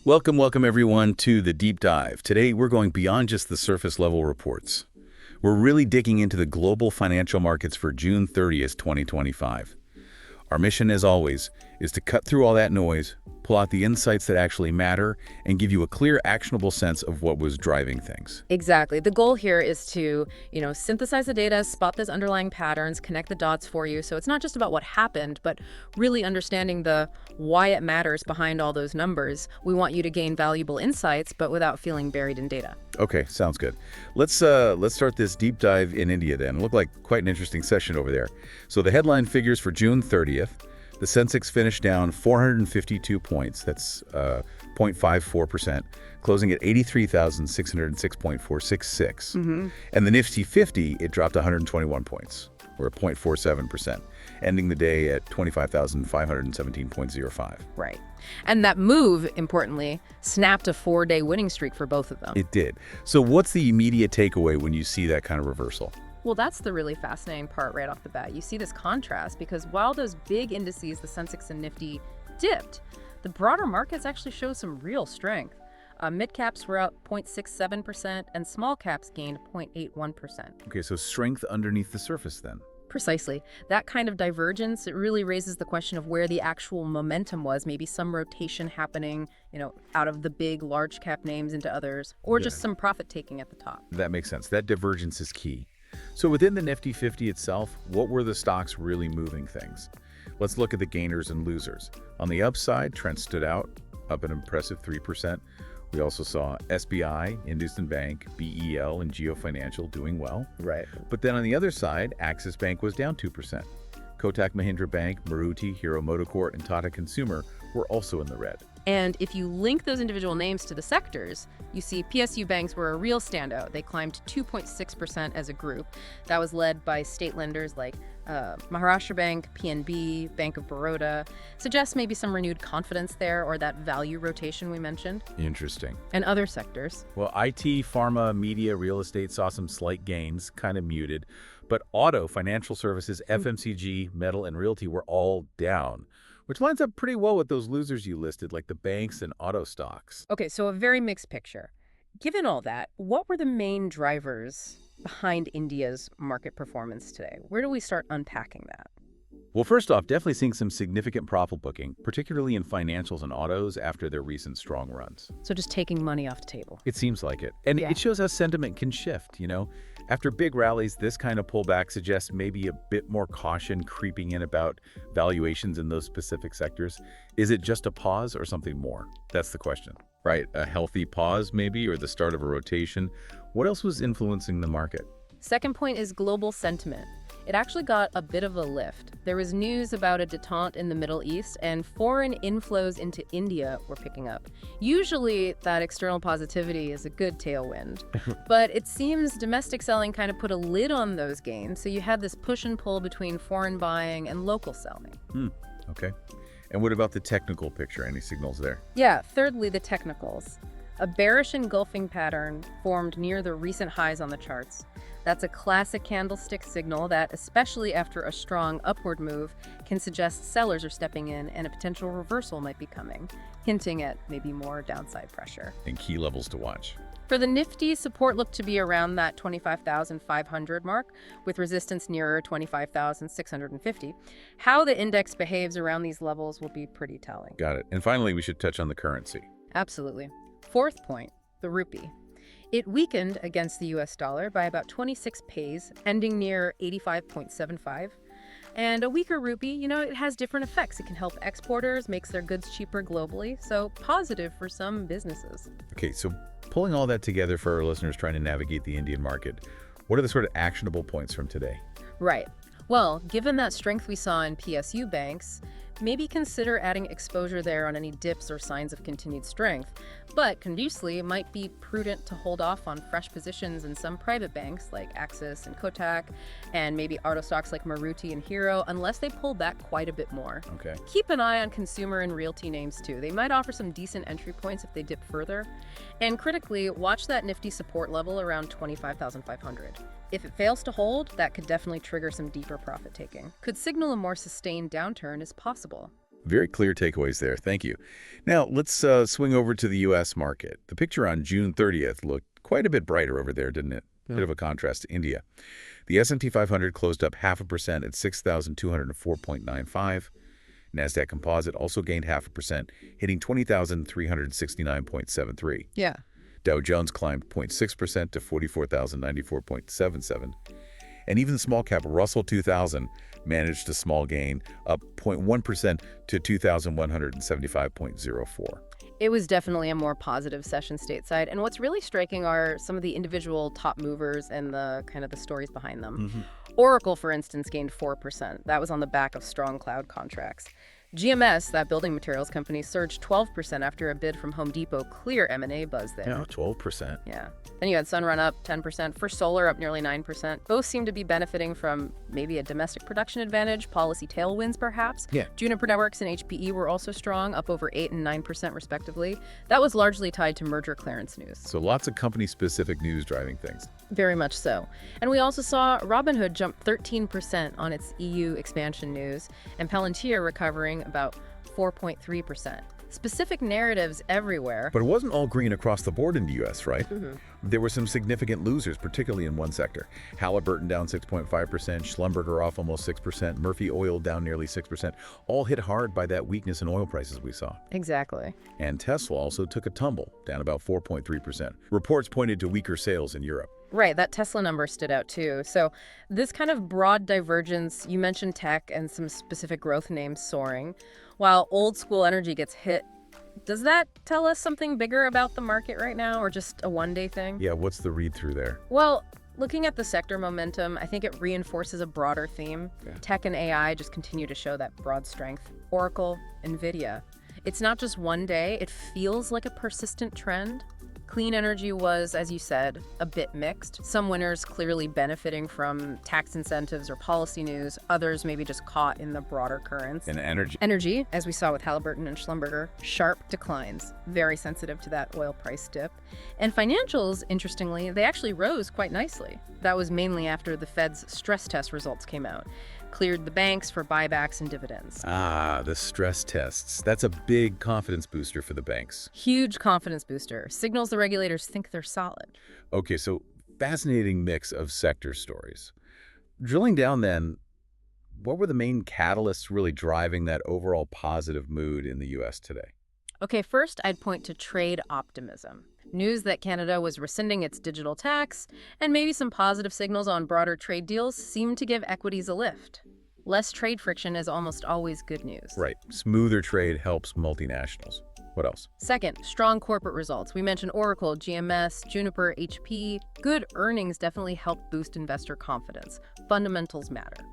Welcome everyone to the deep dive. Today we're going beyond just the surface level reports. We're really digging into the global financial markets for June 30th, 2025. Our mission, as always, is to cut through all that noise, pull out the insights that actually matter, and give you a clear, actionable sense of what was driving things. Exactly. The goal here is to, synthesize the data, spot those underlying patterns, connect the dots for you. So it's not just about what happened, but really understanding the why it matters behind all those numbers. We want you to gain valuable insights, but without feeling buried in data. Okay, sounds good. Let's start this deep dive in India then. It looked like quite an interesting session over there. So the headline figures for June 30th, the Sensex finished down 452 points. That's 0.54%, closing at 83,606.466. And the Nifty 50, it dropped 121 points, or 0.47%, ending the day at 25,517.05. Right. And that move, importantly, snapped a 4-day winning streak for both of them. It did. So what's the immediate takeaway when you see that kind of reversal? Well, that's the really fascinating part right off the bat. You see this contrast because while those big indices, the Sensex and Nifty, dipped, the broader markets actually show some real strength. Mid-caps were up 0.67% and small caps gained 0.81%. Okay, so strength underneath the surface then. Precisely. That kind of divergence, it really raises the question of where the actual momentum was, maybe some rotation happening, out of the big, large cap names into others, or just some profit taking at the top. That makes sense. That divergence is key. So within the Nifty 50 itself, what were the stocks really moving things? Let's look at the gainers and losers. On the upside, Trent stood out, up an impressive 3%. We also saw SBI, Industrial Bank, BEL, and Geo Financial doing well. Right. But then on the other side, Axis Bank was down 2%. Kotak Mahindra Bank, Maruti, Hero MotoCorp, and Tata Consumer were also in the red. And if you link those individual names to the sectors, you see PSU banks were a real standout. They climbed 2.6% as a group. That was led by state lenders like Maharashtra Bank, PNB, Bank of Baroda. Suggests maybe some renewed confidence there or that value rotation we mentioned. Interesting. And other sectors. Well, IT, pharma, media, real estate saw some slight gains, kind of muted. But auto, financial services, FMCG, metal, and realty were all down, which lines up pretty well with those losers you listed, like the banks and auto stocks. Okay, so a very mixed picture. Given all that, what were the main drivers behind India's market performance today? Where do we start unpacking that? Well, first off, definitely seeing some significant profit booking, particularly in financials and autos after their recent strong runs. So just taking money off the table. It seems like it. And Yeah. it shows how sentiment can shift, After big rallies, this kind of pullback suggests maybe a bit more caution creeping in about valuations in those specific sectors. Is it just a pause or something more? That's the question, right? A healthy pause maybe, or the start of a rotation? What else was influencing the market? Second point is global sentiment. It actually got a bit of a lift. There was news about a detente in the Middle East, and foreign inflows into India were picking up. Usually, that external positivity is a good tailwind. But it seems domestic selling kind of put a lid on those gains, so you had this push and pull between foreign buying and local selling. Okay. And what about the technical picture? Any signals there? Yeah, thirdly, the technicals. A bearish engulfing pattern formed near the recent highs on the charts. That's a classic candlestick signal that, especially after a strong upward move, can suggest sellers are stepping in and a potential reversal might be coming, hinting at maybe more downside pressure. And key levels to watch. For the Nifty, support looked to be around that 25,500 mark, with resistance nearer 25,650. How the index behaves around these levels will be pretty telling. Got it. And finally, we should touch on the currency. Absolutely. Fourth point, the rupee. It weakened against the US dollar by about 26 paise, ending near 85.75. And a weaker rupee, it has different effects. It can help exporters, makes their goods cheaper globally, so positive for some businesses. Okay, so pulling all that together for our listeners trying to navigate the Indian market, what are the sort of actionable points from today? Right. Well, given that strength we saw in PSU banks, maybe consider adding exposure there on any dips or signs of continued strength. But conversely, it might be prudent to hold off on fresh positions in some private banks like Axis and Kotak, and maybe auto stocks like Maruti and Hero, unless they pull back quite a bit more. Okay. Keep an eye on consumer and realty names too. They might offer some decent entry points if they dip further. And critically, watch that Nifty support level around 25,500. If it fails to hold, that could definitely trigger some deeper profit taking. Could signal a more sustained downturn is possible. Very clear takeaways there. Thank you. Now, let's swing over to the U.S. market. The picture on June 30th looked quite a bit brighter over there, didn't it? Bit of a contrast to India. The S&P 500 closed up 0.5% at 6,204.95. NASDAQ Composite also gained 0.5%, hitting 20,369.73. Yeah. Dow Jones climbed 0.6% to 44,094.77. And even the small cap Russell 2000 managed a small gain, up 0.1% to 2,175.04. It was definitely a more positive session stateside. And what's really striking are some of the individual top movers and the kind of the stories behind them. Oracle, for instance, gained 4%. That was on the back of strong cloud contracts. GMS, that building materials company, surged 12% after a bid from Home Depot. Clear M&A buzz there. Yeah, 12%. Yeah. Then you had Sunrun up 10%, First Solar up nearly 9%. Both seem to be benefiting from maybe a domestic production advantage, policy tailwinds perhaps. Yeah. Juniper Networks and HPE were also strong, up over 8 and 9% respectively. That was largely tied to merger clearance news. So lots of company-specific news driving things. Very much so. And we also saw Robinhood jump 13% on its EU expansion news, and Palantir recovering about 4.3%. Specific narratives everywhere. But it wasn't all green across the board in the U.S., right? There were some significant losers, particularly in one sector. Halliburton down 6.5%, Schlumberger off almost 6%, Murphy Oil down nearly 6%, all hit hard by that weakness in oil prices we saw. Exactly. And Tesla also took a tumble, down about 4.3%. Reports pointed to weaker sales in Europe. Right, that Tesla number stood out too. So this kind of broad divergence, you mentioned tech and some specific growth names soaring, while old school energy gets hit. Does that tell us something bigger about the market right now, or just a one-day thing? Yeah, what's the read-through there? Well, looking at the sector momentum, I think it reinforces a broader theme. Yeah. Tech and AI just continue to show that broad strength. Oracle, NVIDIA. It's not just one day, it feels like a persistent trend. Clean energy was, as you said, a bit mixed. Some winners clearly benefiting from tax incentives or policy news, others maybe just caught in the broader currents. And energy. Energy, as we saw with Halliburton and Schlumberger, sharp declines, very sensitive to that oil price dip. And financials, interestingly, they actually rose quite nicely. That was mainly after the Fed's stress test results came out. Cleared the banks for buybacks and dividends. Ah, the stress tests. That's a big confidence booster for the banks. Huge confidence booster. Signals the regulators think they're solid. Okay, so fascinating mix of sector stories. Drilling down then, what were the main catalysts really driving that overall positive mood in the U.S. today? Okay, first I'd point to trade optimism. News that Canada was rescinding its digital tax, and maybe some positive signals on broader trade deals seemed to give equities a lift. Less trade friction is almost always good news. Right. Smoother trade helps multinationals. What else? Second, strong corporate results. We mentioned Oracle, GMS, Juniper, HP. Good earnings definitely help boost investor confidence. Fundamentals matter.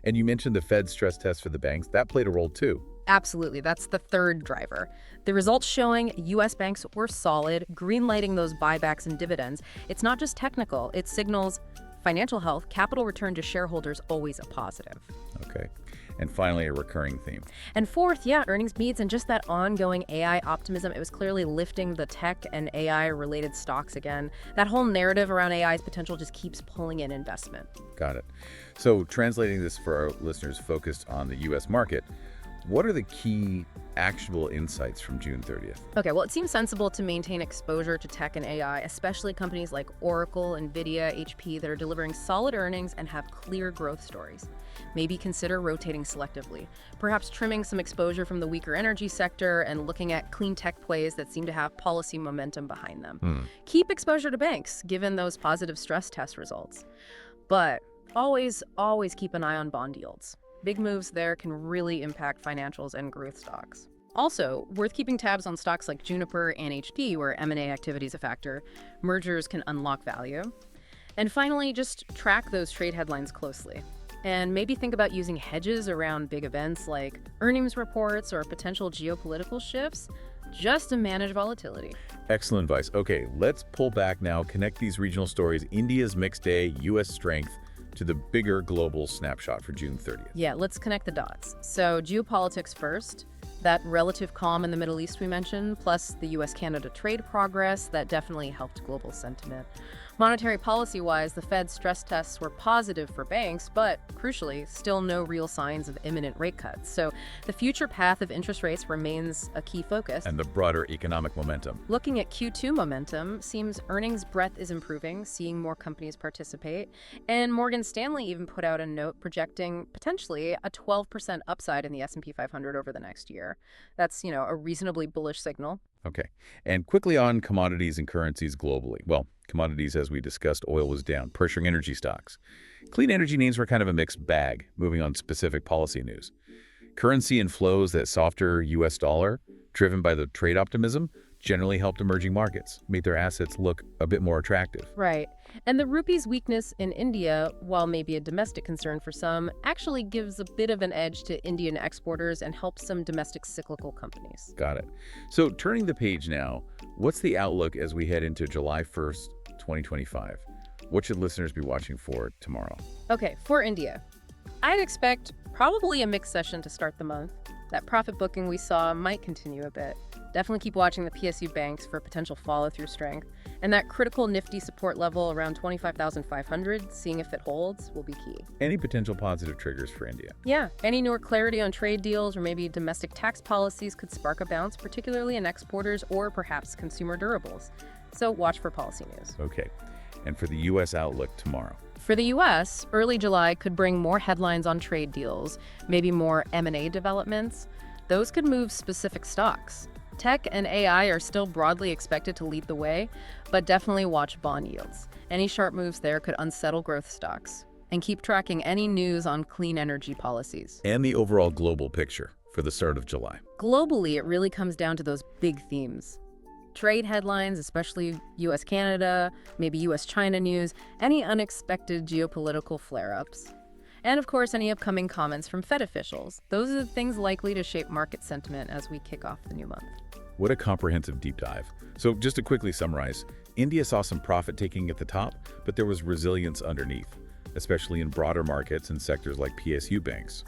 And you mentioned the Fed stress test for the banks. That played a role too. Absolutely. That's the third driver. The results showing U.S. banks were solid, greenlighting those buybacks and dividends. It's not just technical. It signals financial health, capital return to shareholders, always a positive. Okay. And finally, a recurring theme. And fourth, earnings beats and just that ongoing AI optimism. It was clearly lifting the tech and AI-related stocks again. That whole narrative around AI's potential just keeps pulling in investment. Got it. So translating this for our listeners focused on the U.S. market, what are the key actionable insights from June 30th? Okay, well, it seems sensible to maintain exposure to tech and AI, especially companies like Oracle, NVIDIA, HP that are delivering solid earnings and have clear growth stories. Maybe consider rotating selectively, perhaps trimming some exposure from the weaker energy sector and looking at clean tech plays that seem to have policy momentum behind them. Keep exposure to banks, given those positive stress test results. But always keep an eye on bond yields. Big moves there can really impact financials and growth stocks. Also, worth keeping tabs on stocks like Juniper and HP, where M&A activity is a factor. Mergers can unlock value. And finally, just track those trade headlines closely. And maybe think about using hedges around big events like earnings reports or potential geopolitical shifts, just to manage volatility. Excellent advice. Okay, let's pull back now, connect these regional stories, India's mixed day, U.S. strength, to the bigger global snapshot for June 30th. Yeah, let's connect the dots. So geopolitics first, that relative calm in the Middle East we mentioned, plus the US-Canada trade progress, that definitely helped global sentiment. Monetary policy-wise, the Fed's stress tests were positive for banks, but crucially, still no real signs of imminent rate cuts. So the future path of interest rates remains a key focus. And the broader economic momentum. Looking at Q2 momentum, seems earnings breadth is improving, seeing more companies participate. And Morgan Stanley even put out a note projecting potentially a 12% upside in the S&P 500 over the next year. That's, a reasonably bullish signal. Okay. And quickly on commodities and currencies globally. Well, commodities, as we discussed, oil was down, pressuring energy stocks. Clean energy names were kind of a mixed bag, moving on specific policy news. Currency inflows, that softer U.S. dollar, driven by the trade optimism, generally helped emerging markets, made their assets look a bit more attractive. Right. And the rupee's weakness in India, while maybe a domestic concern for some, actually gives a bit of an edge to Indian exporters and helps some domestic cyclical companies. Got it. So turning the page now, what's the outlook as we head into July 1st, 2025? What should listeners be watching for tomorrow? Okay, for India, I'd expect probably a mixed session to start the month. That profit booking we saw might continue a bit. Definitely keep watching the PSU banks for potential follow-through strength. And that critical Nifty support level around 25,500, seeing if it holds, will be key. Any potential positive triggers for India? Yeah, any newer clarity on trade deals or maybe domestic tax policies could spark a bounce, particularly in exporters or perhaps consumer durables. So watch for policy news. Okay. And for the U.S. outlook tomorrow? For the U.S., early July could bring more headlines on trade deals, maybe more M&A developments. Those could move specific stocks. Tech and AI are still broadly expected to lead the way, but definitely watch bond yields. Any sharp moves there could unsettle growth stocks. And keep tracking any news on clean energy policies. And the overall global picture for the start of July. Globally, it really comes down to those big themes. Trade headlines, especially U.S.-Canada, maybe U.S.-China news, any unexpected geopolitical flare-ups. And of course, any upcoming comments from Fed officials. Those are the things likely to shape market sentiment as we kick off the new month. What a comprehensive deep dive. So just to quickly summarize, India saw some profit taking at the top, but there was resilience underneath, especially in broader markets and sectors like PSU banks.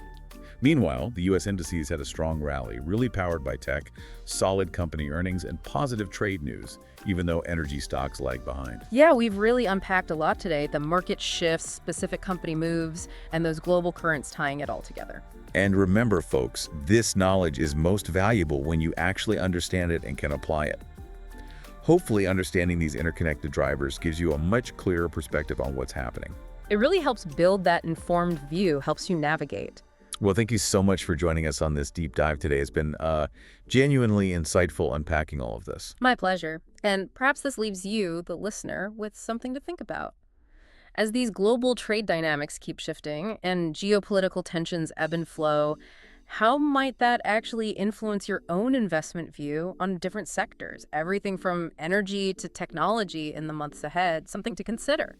Meanwhile, the U.S. indices had a strong rally, really powered by tech, solid company earnings, and positive trade news, even though energy stocks lag behind. Yeah, we've really unpacked a lot today. The market shifts, specific company moves, and those global currents tying it all together. And remember, folks, this knowledge is most valuable when you actually understand it and can apply it. Hopefully, understanding these interconnected drivers gives you a much clearer perspective on what's happening. It really helps build that informed view, helps you navigate. Well, thank you so much for joining us on this deep dive today. It's been genuinely insightful unpacking all of this. My pleasure. And perhaps this leaves you, the listener, with something to think about. As these global trade dynamics keep shifting and geopolitical tensions ebb and flow, how might that actually influence your own investment view on different sectors? Everything from energy to technology in the months ahead, something to consider.